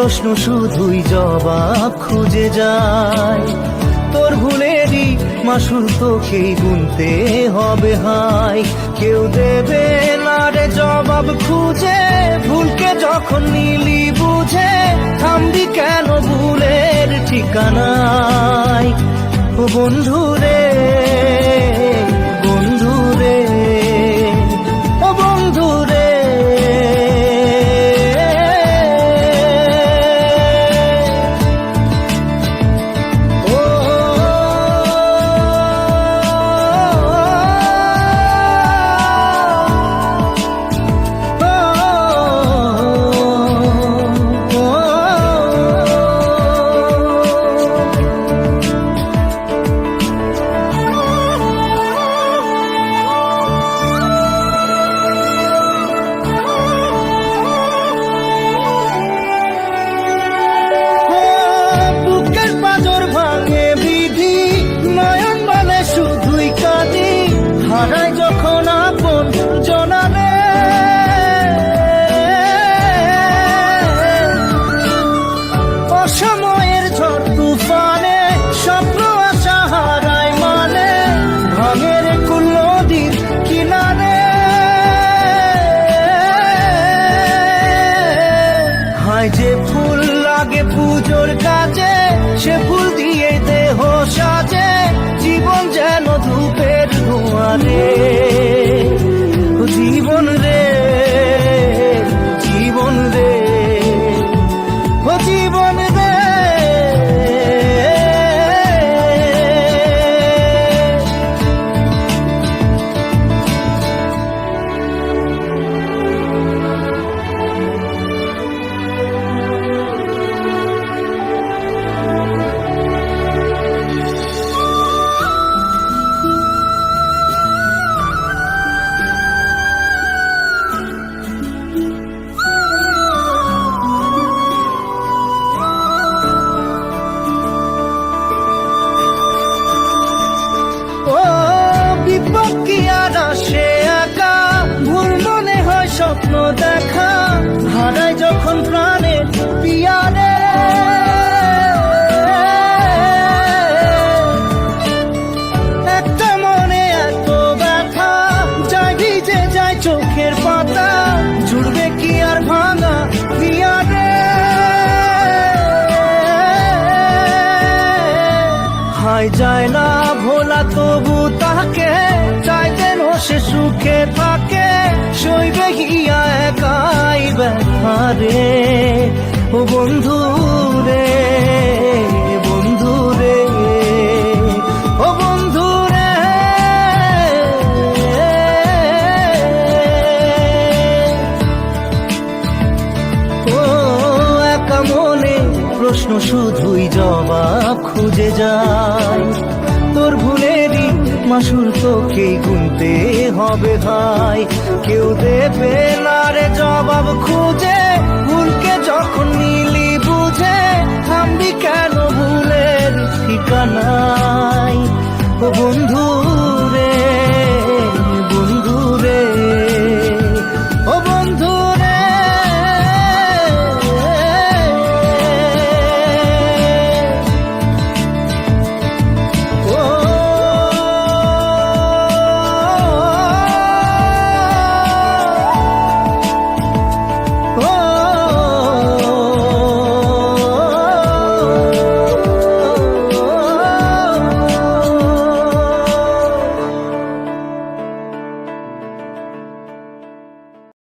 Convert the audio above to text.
প্রশ্ন শুধুই জবাব খুঁজে যায়। তোর ভুলেরই মাসুল তোকেই গুনতে হবে হাই। কেউ দেবে না রে জবাব খুঁজে, ভুলকে যখন নিলি বুঝে থামবি কেন ভুলের ঠিকানায়। ও বন্ধু রে, বন্ধু রে, ও বন্ধু রে। হারায় যখন আপন জনারে, অসময়ের ঝড় তুফানে স্বপ্ন আশা হারায় মানে, ভাঙের কুল নদীর কিনারে। হায় যে ফুল লাগে পুজোর কাজে, সে ফুল দিয়ে দেহ সাজে, জীবন যেন ধূপের ধোঁয়ারে। জীবন রে, জীবন রে, ও জীবন রে। স্বপ্ন দেখা হারায় যখন প্রাণে পিয়ারে, একটা মনে এত ব্যথা যায় ভিজে যায় চোখের পাতা, জুড়বে কি আর ভাঙা পিয়ারে। হায় যায় না ভোলা তবু তাকে চাই যেন সে সুখে থাকে, সইবে গিয়া একাই ব্যথা রে। ও বন্ধু রে, বন্ধু রে, ও বন্ধু রে। ও একা মনে প্রশ্ন শুধুই জবাব খুঁজে যায়। তোর ভুলেরই মাসুল তোকেই গুনতে হবে ভাই। কেউ দেবে না রে জবাব খুঁজে, ভুলকে যখন নিলি বুঝে থামবি কেন